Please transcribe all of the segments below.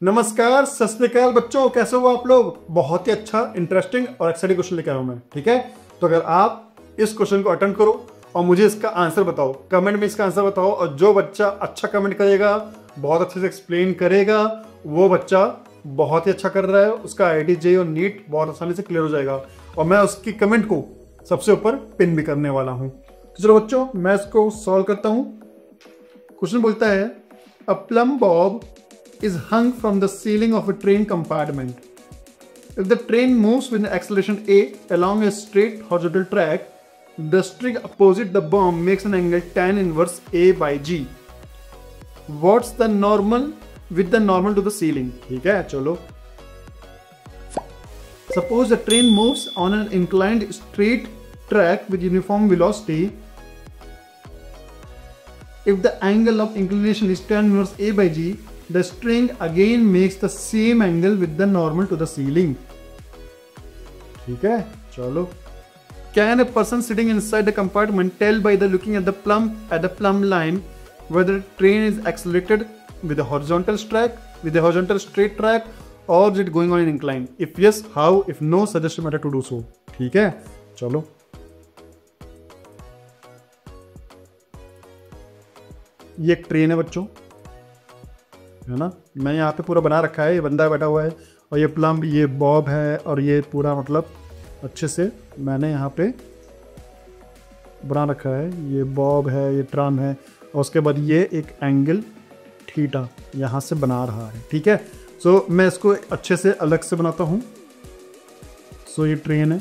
नमस्कार, सत श्री अकाल बच्चों, कैसे हो आप लोग। बहुत ही अच्छा, इंटरेस्टिंग और एक्साइटिंग क्वेश्चन लेकर आया हूं मैं। ठीक है, तो अगर आप इस क्वेश्चन को अटेंड करो और मुझे इसका आंसर बताओ, कमेंट में इसका आंसर बताओ। और जो बच्चा अच्छा कमेंट करेगा, बहुत अच्छे से एक्सप्लेन करेगा, वो बच्चा बहुत ही अच्छा कर रहा है, उसका IIT JEE और नीट बहुत आसानी से क्लियर हो जाएगा। और मैं उसकी कमेंट को सबसे ऊपर पिन भी करने वाला हूँ। तो चलो बच्चों, मैं इसको सॉल्व करता हूँ। क्वेश्चन बोलता है, a plum bob is hung from the ceiling of a train compartment. If the train moves with an acceleration a along a straight horizontal track, the string opposite the bomb makes an angle tan inverse a by g. What's the normal with the normal to the ceiling? ठीक है, चलो। Suppose the train moves on an inclined straight track with uniform velocity. If the angle of inclination is tan inverse a by g, the string again makes the same angle with the normal to the ceiling. ठीक है, चलो। Can a person sitting inside the compartment tell by the looking at the plumb line whether the train is accelerated with a horizontal straight track, or is it going on an incline? If yes, how? If no, suggest a method to do so. ठीक है, चलो। ये एक train है बच्चों, है ना। मैं यहाँ पे पूरा बना रखा है, ये बंदा बैठा हुआ है और ये प्लम, ये बॉब है, और ये पूरा मतलब अच्छे से मैंने यहाँ पे बना रखा है। ये बॉब है, ये ट्राम है, और उसके बाद ये एक एंगल थीटा यहाँ से बना रहा है। ठीक है, सो मैं इसको अच्छे से अलग से बनाता हूँ। सो ये ट्रेन है,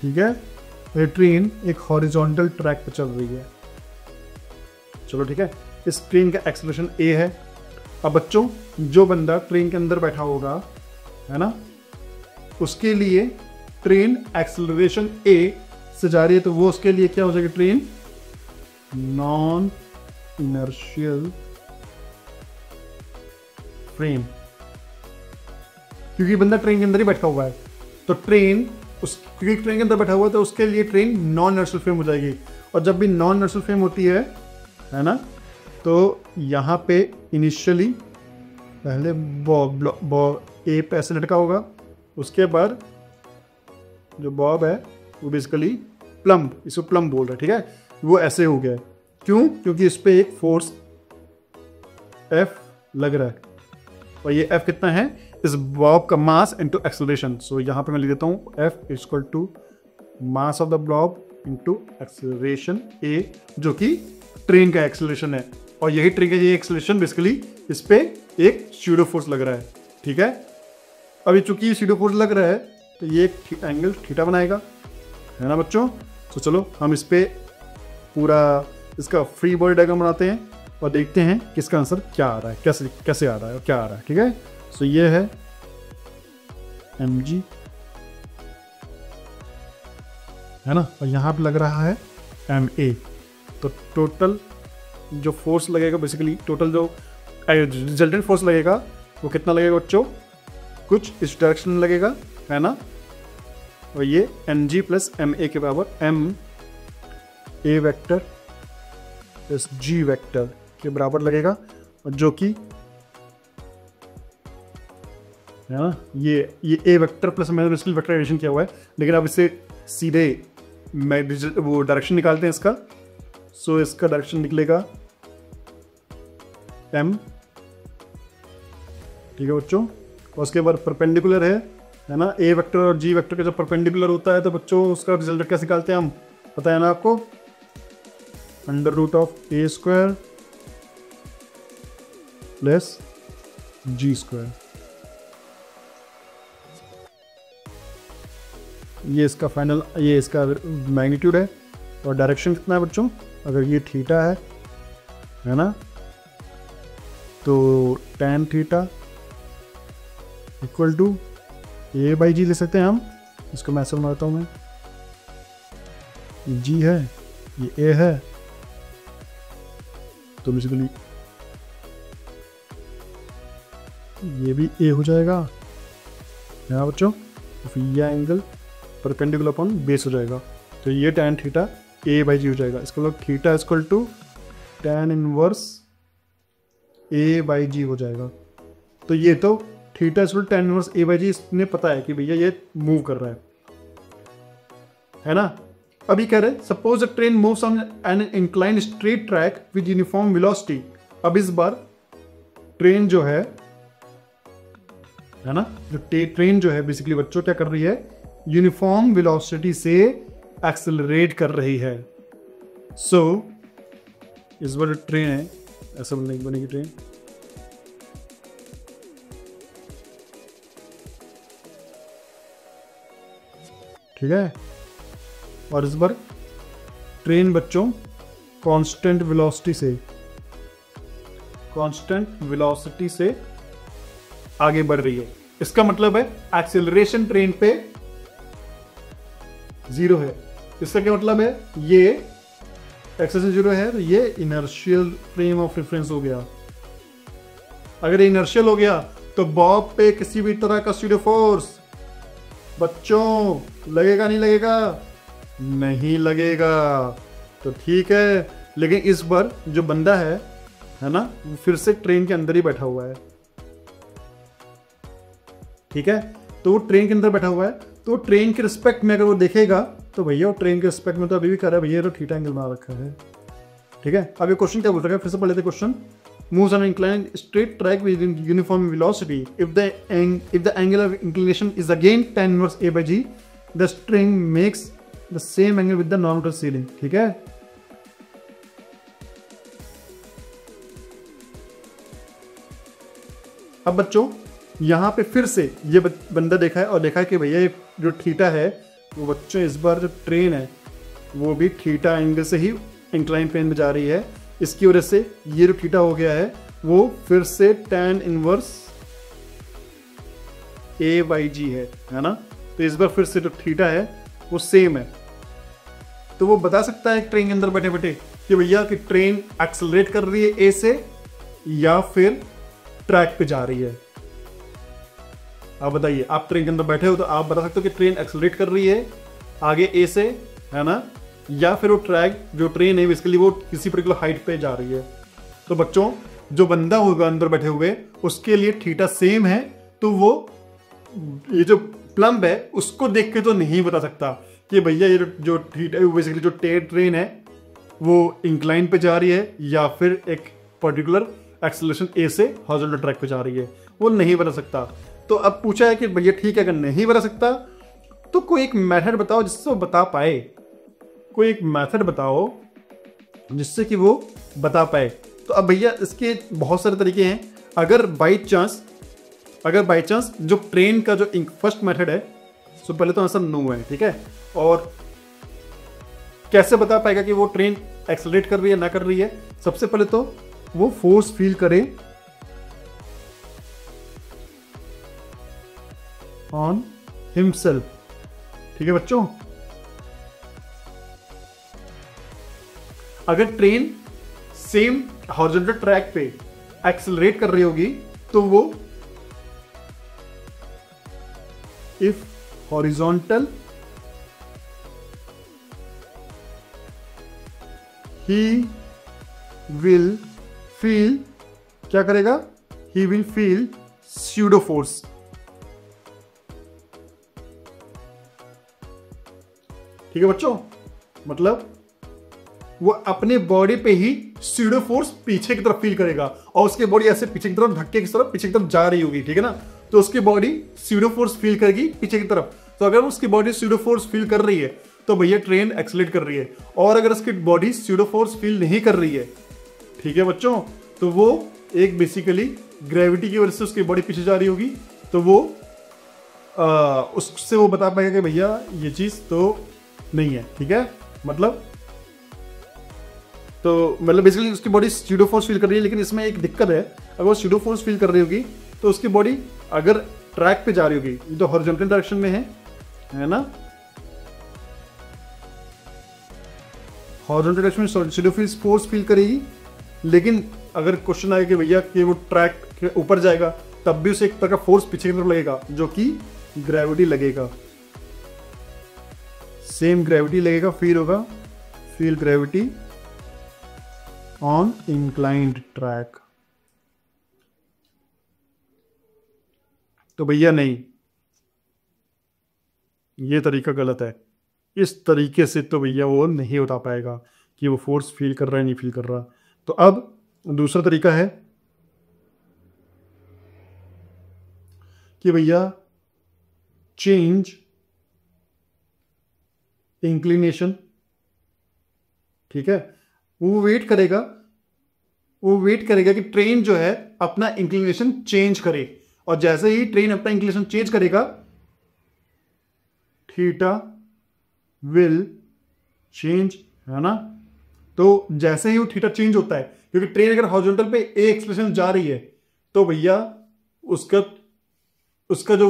ठीक है। ये ट्रेन एक हॉरिजॉन्टल ट्रैक पे चल रही है। चलो ठीक है, इस ट्रेन का एक्सेलरेशन a है। अब बच्चों, जो बंदा ट्रेन के अंदर बैठा होगा, है ना, उसके लिए ट्रेन एक्सेलरेशन a से जा रही है, तो वो उसके लिए क्या हो जाएगी? ट्रेन नॉन इनर्शियल फ्रेम, क्योंकि बंदा ट्रेन के अंदर ही बैठा हुआ है। तो क्योंकि ट्रेन के अंदर बैठा हुआ है, तो उसके लिए ट्रेन नॉन इनर्शियल फ्रेम हो जाएगी। और जब भी नॉन इनर्शियल फ्रेम होती है ना, तो यहाँ पे इनिशियली पहले बॉब ए पे ऐसे लटका होगा, उसके बाद जो बॉब है वो बेसिकली प्लम, इसको प्लम बोल रहा है, ठीक है, वो ऐसे हो गया है। क्यों? क्योंकि इस पे एक फोर्स F लग रहा है, और ये F कितना है? इस बॉब का मास इनटू एक्सेलरेशन। सो यहाँ पे मैं लिख देता हूँ F equal to mass of the bob into acceleration A, जो कि ट्रेन का एक्सेलरेशन है। और यही ट्रेन का ये एक्सेलरेशन बेसिकली इस पे एक स्यूडो फोर्स लग रहा है। ठीक है, अभी चूंकि स्यूडो फोर्स लग रहा है, तो ये एक एंगल थीटा बनाएगा, है ना बच्चों। तो चलो हम इस पे पूरा इसका फ्री बॉडी डायग्राम बनाते हैं और देखते हैं कि इसका आंसर क्या आ रहा है, कैसे आ रहा है और क्या आ रहा है। ठीक है, सो ये है mg, है ना, और यहाँ पे लग रहा है ma। तो टोटल जो फोर्स लगेगा, बेसिकली टोटल जो रिजल्टेंट फोर्स लगेगा, वो कितना लगेगा बच्चों? कुछ इस डायरेक्शन में लगेगा, है ना। और ये mg प्लस ma के बराबर m a vector plus g vector के बराबर लगेगा, और जो कि है ना, ये a वेक्टर प्लस मैंने वेक्टर एडिशन किया हुआ है, लेकिन अब इसे सीधे मैं वो डायरेक्शन निकालते हैं इसका। सो इसका डायरेक्शन निकलेगा m, ठीक है बच्चों। और उसके बाद परपेंडिकुलर है ना, a वेक्टर और g वेक्टर का जब परपेंडिकुलर होता है, तो बच्चों उसका रिजल्ट कैसे निकालते हैं हम, पता है ना आपको? Under root of a square plus g square. ये इसका फाइनल, ये इसका मैग्नीट्यूड है। और डायरेक्शन कितना है बच्चों? अगर ये थीटा है ना, तो tan theta equal to a by G ले सकते हैं हम। इसको मैं ऐसे बनाता हूँ, मैं ये g है, ये a है, तो बेसिकली ये भी a हो जाएगा, है ना बच्चों। तो फिर ये एंगल परपेंडिकुलर अपॉन बेस हो जाएगा, तो ये tan theta a by g हो जाएगा। इसका मतलब theta equal to tan inverse a/g हो जाएगा। तो ये तो theta equal tan inverse a/g इसने पता है कि भैया ये मूव कर रहा है ना। अभी कह रहे suppose a train moves on an inclined straight track with uniform velocity. अब इस बार ट्रेन जो है ना, जो ट्रेन जो है बेसिकली बच्चों क्या कर रही है, यूनिफॉर्म वेलोसिटी से एक्सेलरेट कर रही है। सो इस बार ट्रेन है, ऐसा बनेगी ट्रेन। ठीक है, और इस बार ट्रेन बच्चों कांस्टेंट वेलोसिटी से आगे बढ़ रही है। इसका मतलब है एक्सेलरेशन ट्रेन पे 0 है। इसका क्या मतलब है, ये एक्सेलरेशन 0 है तो ये इनर्शियल फ्रेम ऑफ रेफरेंस हो गया। अगर इनर्शियल हो गया तो बॉब पे किसी भी तरह का स्यूडो फोर्स बच्चों लगेगा नहीं लगेगा, नहीं लगेगा। तो ठीक है, लेकिन इस बार जो बंदा है ना, वो फिर से ट्रेन के अंदर ही बैठा हुआ है। ठीक है, तो वो ट्रेन के अंदर बैठा हुआ है, तो ट्रेन के रिस्पेक्ट में अगर वो देखेगा तो भैया वो ट्रेन के रिस्पेक्ट में तो अभी भी कर रहा है भैया, तो थीटा एंगल बना रखा है। ठीक है, अब ये क्वेश्चन क्या बोल रहा है, फिर से पढ़ लेते question. moves on an inclined straight track with uniform velocity. If the angle of inclination is again tan inverse a/g, the string makes the same angle with the normal to ceiling. ठीक है, अब बच्चों यहां पे फिर से ये बंदा देखा है और देखा है कि भैया ये जो थीटा है वो बच्चों इस बार जो ट्रेन है वो भी थीटा एंगल से ही इंक्लाइन प्लेन में जा रही है। इसकी वजह से ये जो थीटा हो गया है वो फिर से tan इनवर्स a/g है ना। तो इस बार फिर से जो थीटा है वो सेम है। तो वो बता सकता है ट्रेन के अंदर बैठे बैठे कि भैया कि ट्रेन एक्सेलरेट कर रही है ए से या फिर ट्रैक पे जा रही है। आप बताइए, आप ट्रेन के अंदर बैठे हो तो आप बता सकते हो कि ट्रेन एक्सेलरेट कर रही है आगे ए से, है ना, या फिर वो ट्रैक जो ट्रेन है बेसिकली वो किसी पर्टिकुलर हाइट पे जा रही है। तो बच्चों जो बंदा होगा अंदर बैठे हुए उसके लिए थीटा सेम है, तो वो ये जो प्लम्ब है उसको देख के तो नहीं बता सकता कि भैया ये जो थीटा बेसिकली जो ट्रेन है वो इंक्लाइन पे जा रही है या फिर एक पर्टिकुलर एक्सेलरेशन ए से हॉरिजॉन्टल ट्रैक पे जा रही है, वो नहीं बता सकता। तो अब पूछा है कि भैया ठीक है, अगर नहीं बता सकता तो कोई एक मेथड बताओ जिससे वो बता पाए। कोई एक मेथड बताओ जिससे कि वो बता पाए। तो अब भैया इसके बहुत सारे तरीके हैं। अगर बाई चांस जो ट्रेन का जो फर्स्ट मेथड है, सो पहले तो आंसर नो है, ठीक है। और कैसे बता पाएगा कि वो ट्रेन एक्सेलरेट कर रही है ना कर रही है, सबसे पहले तो वो फोर्स फील करे ऑन हिमसेल्फ। ठीक है बच्चों, अगर ट्रेन सेम हॉरिजॉन्टल ट्रैक पे एक्सेलरेट कर रही होगी तो वो if horizontal he will feel, क्या करेगा, he will feel pseudo force. ठीक है बच्चों, मतलब वो अपने बॉडी पे ही स्यूडो फोर्स पीछे की तरफ फील करेगा और उसकी बॉडी ऐसे पीछे की तरफ धक्के की तरफ पीछे की तरफ जा रही होगी, ठीक है ना। तो उसकी बॉडी स्यूडो फोर्स फील करेगी पीछे की तरफ। तो अगर उसकी बॉडी स्यूडो फोर्स फील कर रही है तो भैया ट्रेन एक्सेलरेट कर रही है। और अगर उसकी बॉडी स्यूडो फोर्स फील नहीं कर रही है, ठीक है बच्चों, तो वो एक बेसिकली ग्रेविटी की वजह से उसकी बॉडी पीछे जा रही होगी, तो वो उससे वो बता पाएगा कि भैया ये चीज तो नहीं है, ठीक है। मतलब बेसिकली उसकी बॉडी स्यूडो फोर्स फील कर रही है, लेकिन इसमें एक दिक्कत है। अगर वो स्यूडो फोर्स फील कर रही होगी तो उसकी बॉडी अगर ट्रैक पे जा रही होगी, ये तो हॉरिजॉन्टल डायरेक्शन में है ना, हॉरिजॉन्टल डायरेक्शन में स्यूडो फोर्स फील करेगी। लेकिन अगर क्वेश्चन आएगा कि भैया कि वो ट्रैक के ऊपर जाएगा तब भी उसे एक तरह का फोर्स पीछे की तरफ लगेगा जो कि ग्रेविटी लगेगा, सेम ग्रेविटी लगेगा, फील होगा, feel gravity on inclined track. तो भैया नहीं, ये तरीका गलत है। इस तरीके से तो भैया वो नहीं बता पाएगा कि वो फोर्स फील कर रहा है नहीं फील कर रहा। तो अब दूसरा तरीका है कि भैया चेंज इंक्लिनेशन। ठीक है, वो वेट करेगा कि ट्रेन जो है अपना इंक्लिनेशन चेंज करे, और जैसे ही ट्रेन अपना इंक्लिनेशन चेंज करेगा थीटा विल चेंज, है ना। तो जैसे ही वो थीटा चेंज होता है, क्योंकि ट्रेन अगर हॉरिजॉन्टल पे ए एक्सलेशन जा रही है तो भैया उसका जो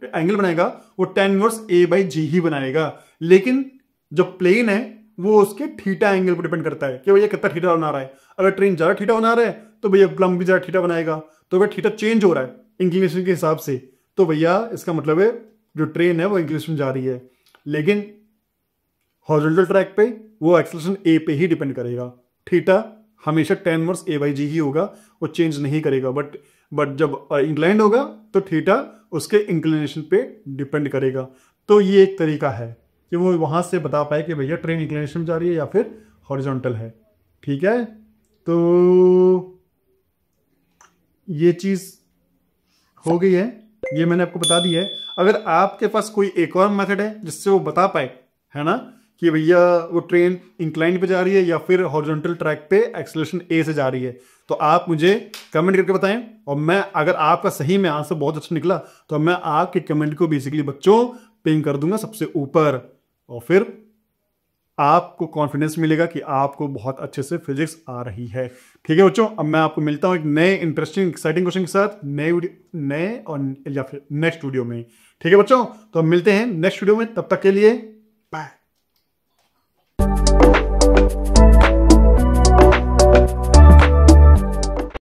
एंगल बनाएगा वो tan इनवर्स a/g ही बनाएगा। लेकिन जो प्लेन है वो उसके थीटा एंगल पर डिपेंड करता है कि भैया कितना थीटा बना रहा है। अगर ट्रेन ज्यादा थीटा बना रहा है तो भैया प्लम भी ज्यादा थीटा बनाएगा। तो अगर थीटा चेंज हो रहा है इंक्लिनेशन के हिसाब से तो भैया इसका मतलब है जो ट्रेन है वो इंक्लिनेशन जा रही है। लेकिन हॉरिजॉन्टल ट्रैक पे वो एक्सेलरेशन ए पे ही डिपेंड करेगा। थीटा हमेशा tan इनवर्स a/g ही होगा, वो चेंज नहीं करेगा। बट जब इंक्लाइंड होगा तो थीटा उसके इंक्लिनेशन पे डिपेंड करेगा। तो ये एक तरीका है कि वो वहां से बता पाए कि भैया ट्रेन इंक्लिनेशन जा रही है या फिर हॉरिजॉन्टल है। ठीक है, तो ये चीज हो गई है, ये मैंने आपको बता दी है। अगर आपके पास कोई एक और मेथड है जिससे वो बता पाए, है ना, कि भैया वो ट्रेन इंक्लाइन पे जा रही है या फिर हॉरिजॉन्टल ट्रैक पे एक्सेलरेशन ए से जा रही है, तो आप मुझे कमेंट करके बताएं। और मैं, अगर आपका सही में आंसर बहुत अच्छा निकला तो मैं आपके कमेंट को बेसिकली बच्चों पिन कर दूंगा सबसे ऊपर, और फिर आपको कॉन्फिडेंस मिलेगा कि आपको बहुत अच्छे से फिजिक्स आ रही है। ठीक है बच्चों, अब मैं आपको मिलता हूं एक नए इंटरेस्टिंग एक्साइटिंग क्वेश्चन के साथ नए और या फिर नेक्स्ट वीडियो में। ठीक है बच्चों, तो हम मिलते हैं नेक्स्ट वीडियो में, तब तक के लिए बाय।